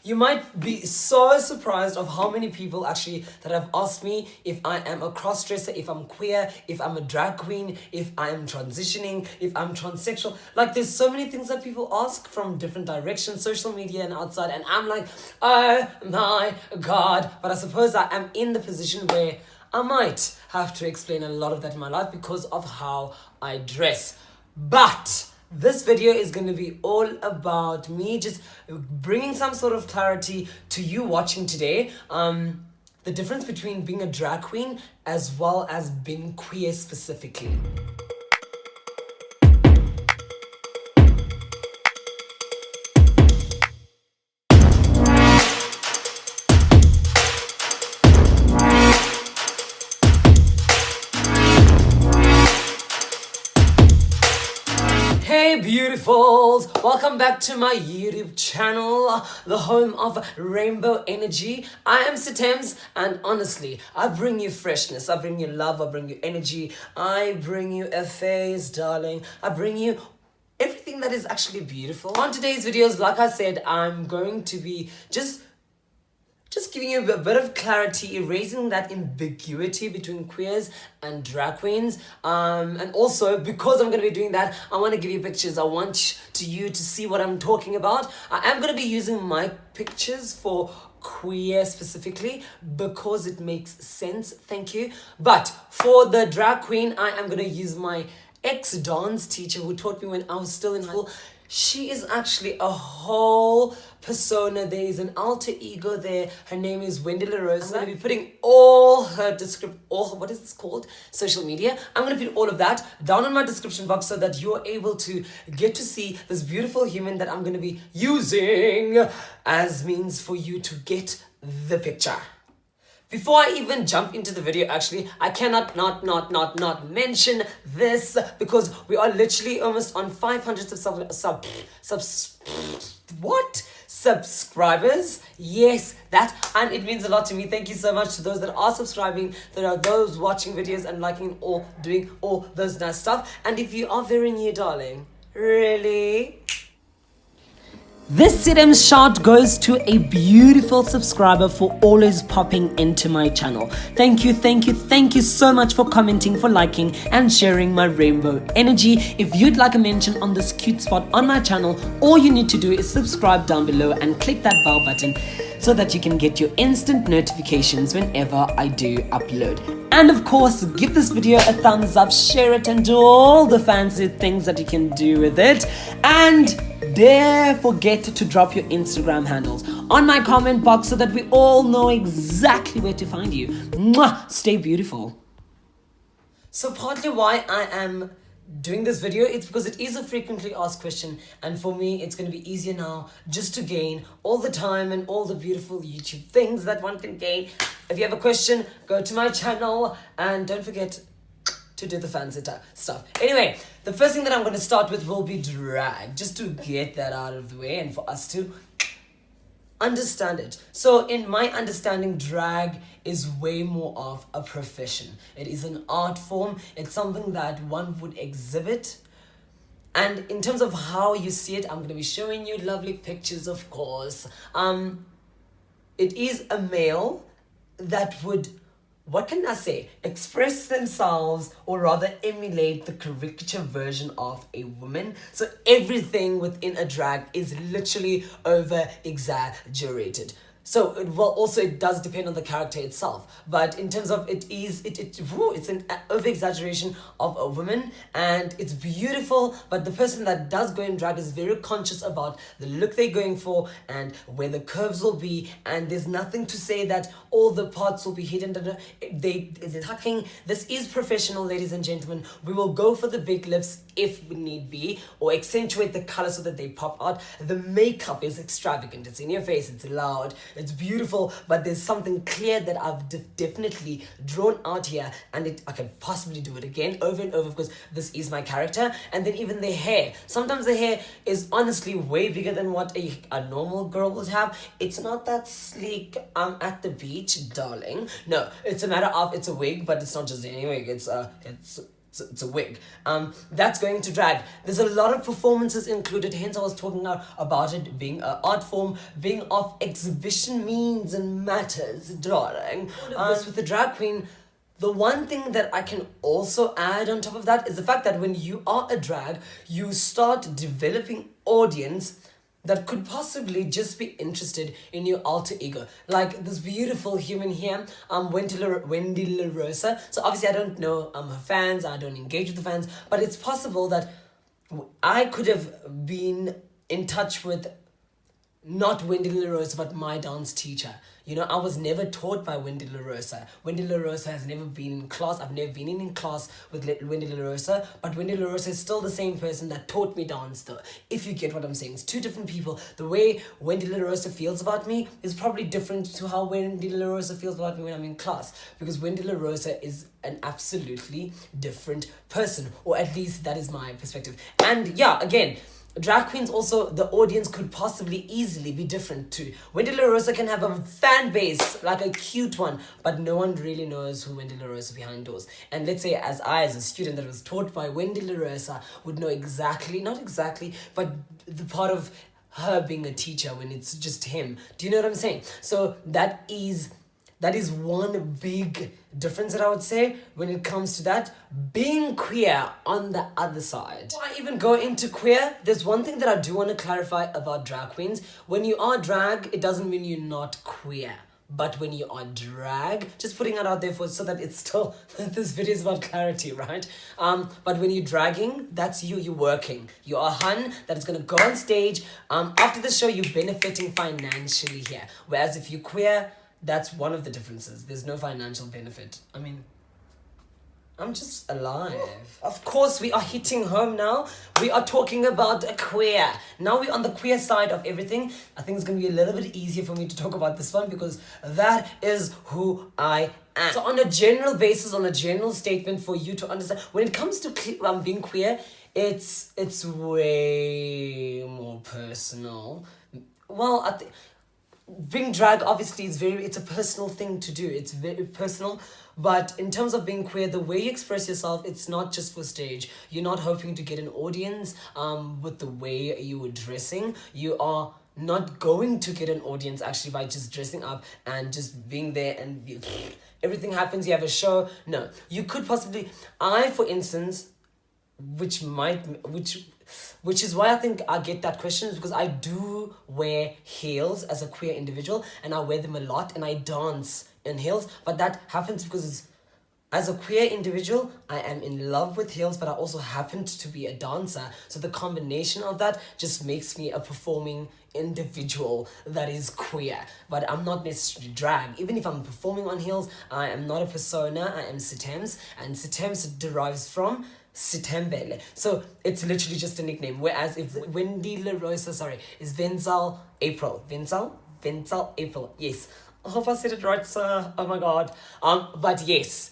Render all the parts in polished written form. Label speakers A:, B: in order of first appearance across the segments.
A: You might be so surprised of how many people actually that have asked me if I am a cross-dresser, if I'm queer, if I'm a drag queen, if I'm transitioning, if I'm transsexual. Like, there's so many things that people ask from different directions, social media and outside, and I'm like, oh my God. But I suppose I am in the position where I might have to explain a lot of that in my life because of how I dress. But this video is going to be all about me just bringing some sort of clarity to you watching today. The difference between being a drag queen as well as being queer specifically. Hey beautifuls, welcome back to my YouTube channel, the home of rainbow energy. I am Siithembs, and honestly, I bring you freshness, I bring you love, I bring you energy, I bring you a face, darling. I bring you everything that is actually beautiful. On today's videos, like I said, I'm going to be just giving you a bit of clarity, erasing that ambiguity between queers and drag queens. And also, because I'm going to be doing that, I want to give you pictures. I want you to see what I'm talking about. I am going to be using my pictures for queer specifically because it makes sense. Thank you. But for the drag queen, I am going to use my ex-dance teacher who taught me when I was still in school. She is actually a whole persona. There is an alter ego there. Her name is Wendy Lerosa. I'm going to be putting all her what is this called? Social media. I'm going to put all of that down in my description box so that you're able to get to see this beautiful human that I'm going to be using as means for you to get the picture. Before I even jump into the video, actually, I cannot not mention this because we are literally almost on 500 subscribers. Yes, that, and it means a lot to me. Thank you so much to those that are subscribing, that are those watching videos and liking or doing all those nice stuff. And if you are very new, darling, really? This Siithembs shout goes to a beautiful subscriber for always popping into my channel. Thank you so much for commenting, for liking and sharing my rainbow energy. If you'd like a mention on this cute spot on my channel, all you need to do is subscribe down below and click that bell button so that you can get your instant notifications whenever I do upload. And of course, give this video a thumbs up, share it, and do all the fancy things that you can do with it. And dare forget to drop your Instagram handles on my comment box so that we all know exactly where to find you. Mwah! Stay beautiful. So partly why I am doing this video, it's because it is a frequently asked question, and for me it's going to be easier now just to gain all the time and all the beautiful YouTube things that one can gain. If you have a question, go to my channel and don't forget to do the fancy stuff. Anyway, the first thing that I'm going to start with will be drag, just to get that out of the way and for us to understand it. So in my understanding, drag is way more of a profession. It is an art form. It's something that one would exhibit. And in terms of how you see it, I'm going to be showing you lovely pictures, of course. It is a male that would, what can I say, express themselves or rather emulate the caricature version of a woman. So everything within a drag is literally over exaggerated. So it does depend on the character itself, but in terms of it's an over exaggeration of a woman, and it's beautiful. But the person that does go in drag is very conscious about the look they're going for and where the curves will be, and there's nothing to say that all the parts will be hidden. They're tucking. This is professional, ladies and gentlemen. We will go for the big lips if need be, or accentuate the color so that they pop out. The makeup is extravagant. It's in your face. It's loud. It's beautiful, but there's something clear that I've definitely drawn out here, and I can possibly do it again over and over because this is my character. And then even the hair. Sometimes the hair is honestly way bigger than what a normal girl would have. It's not that sleek at the beach, darling. No, it's a matter of, it's a wig, but it's not just any wig. It's it's a wig. That's going to drag. There's a lot of performances included, hence I was talking about it being an art form, being of exhibition means and matters, darling. This with the drag queen, the one thing that I can also add on top of that is the fact that when you are a drag, you start developing audience that could possibly just be interested in your alter ego. Like this beautiful human here, Wendy Lerosa. So obviously I don't know her fans, I don't engage with the fans, but it's possible that I could have been in touch with not Wendy Lerosa, but my dance teacher. You know, I was never taught by Wendy Lerosa. Wendy Lerosa has never been in class. I've never been in class with Wendy Lerosa, but Wendy Lerosa is still the same person that taught me dance, though, if you get what I'm saying. It's two different people. The way Wendy Lerosa feels about me is probably different to how Wendy Lerosa feels about me when I'm in class, because Wendy Lerosa is an absolutely different person, or at least that is my perspective. And yeah, again, drag queens also, the audience could possibly easily be different too. Wendy Lerosa can have a fan base, like a cute one, but no one really knows who Wendy Lerosa behind doors. And let's say as a student that was taught by Wendy Lerosa, would know exactly, not exactly, but the part of her being a teacher when it's just him. Do you know what I'm saying? So that is one big difference that I would say when it comes to that. Being queer on the other side. Before I even go into queer, there's one thing that I do want to clarify about drag queens. When you are drag, it doesn't mean you're not queer. But when you are drag, just putting it out there so that it's still, this video is about clarity, right? But when you're dragging, that's you're working. You're a hun that is going to go on stage. After the show, you're benefiting financially here. Whereas if you're queer, that's one of the differences. There's no financial benefit. I mean, I'm just alive. Of course, we are hitting home now. We are talking about a queer. Now we're on the queer side of everything. I think it's going to be a little bit easier for me to talk about this one because that is who I am. So on a general basis, on a general statement for you to understand, when it comes to being queer, it's way more personal. Well, being drag obviously it's a personal thing to do. It's very personal, but in terms of being queer, the way you express yourself, it's not just for stage. You're not hoping to get an audience with the way you were dressing. You are not going to get an audience actually by just dressing up and just being there and everything happens. You have a show. No, you could possibly, for instance, which is why I think I get that question, is because I do wear heels as a queer individual, and I wear them a lot, and I dance in heels, but that happens because as a queer individual, I am in love with heels, but I also happened to be a dancer, so the combination of that just makes me a performing individual that is queer, but I'm not necessarily drag. Even if I'm performing on heels, I am not a persona, I am Siithembs, and Siithembs derives from Siithembele. So it's literally just a nickname. Whereas if Wendy Lerosa, is Venzal April. Venzal April. Yes. I hope I said it right, sir. Oh my god. But yes.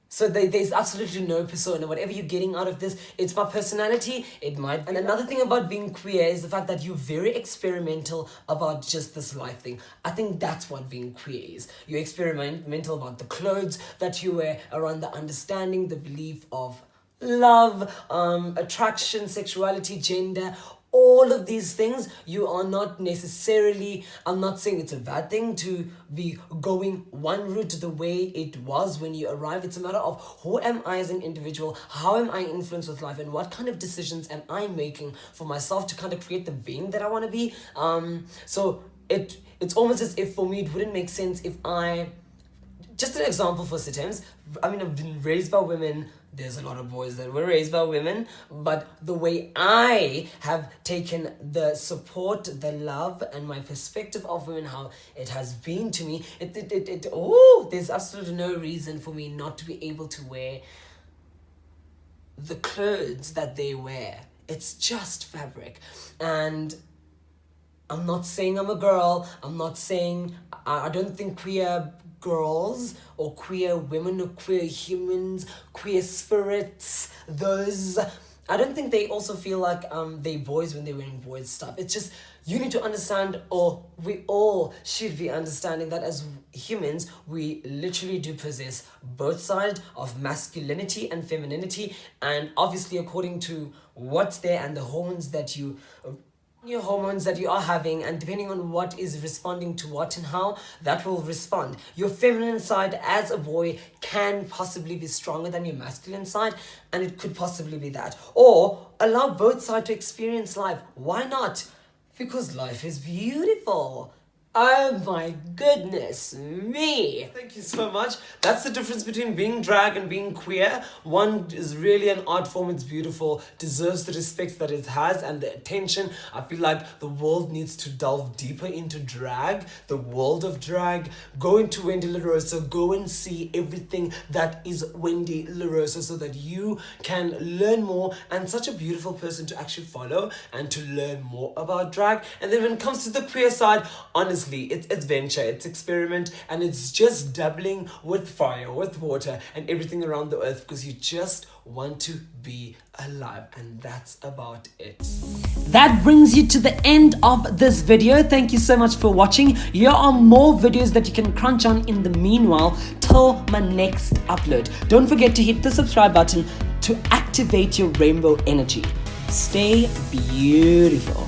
A: So there's absolutely no persona. Whatever you're getting out of this, it's my personality. It might be. And another thing about being queer is the fact that you're very experimental about just this life thing. I think that's what being queer is. You're experimental about the clothes that you wear, around the understanding, the belief of love, attraction, sexuality, gender. All of these things, you are not necessarily, I'm not saying it's a bad thing to be going one route the way it was when you arrive. It's a matter of who am I as an individual, how am I influenced with life, and what kind of decisions am I making for myself to kind of create the being that I want to be. So it's almost as if for me it wouldn't make sense if just an example for Siithembs. I mean, I've been raised by women. There's a lot of boys that were raised by women, but the way I have taken the support, the love, and my perspective of women, how it has been to me, there's absolutely no reason for me not to be able to wear the clothes that they wear. It's just fabric. And I'm not saying I'm a girl. I'm not saying, I don't think queer girls or queer women or queer humans, queer spirits, I don't think they also feel like they boys when they're wearing boys stuff. It's just You need to understand, or we all should be understanding, that as humans, we literally do possess both sides of masculinity and femininity, and obviously according to what's there and the hormones that your hormones that you are having, and depending on what is responding to what and how, that will respond. Your feminine side as a boy can possibly be stronger than your masculine side, and it could possibly be that. Or allow both sides to experience life. Why not? Because life is beautiful. Oh my goodness me. Thank you so much. That's the difference between being drag and being queer. One is really an art form. It's beautiful, deserves the respect that it has and the attention. I feel like the world needs to delve deeper into drag, the world of drag. Go into Wendy Lerosa. Go and see everything that is Wendy Lerosa so that you can learn more, and such a beautiful person to actually follow and to learn more about drag. And then when it comes to the queer side, honestly, it's adventure, it's experiment, and it's just dabbling with fire, with water, and everything around the earth, because you just want to be alive, and that's about it. That brings you to the end of this video. Thank you so much for watching. Here are more videos that you can crunch on in the meanwhile till my next upload. Don't forget to hit the subscribe button to activate your rainbow energy. Stay beautiful.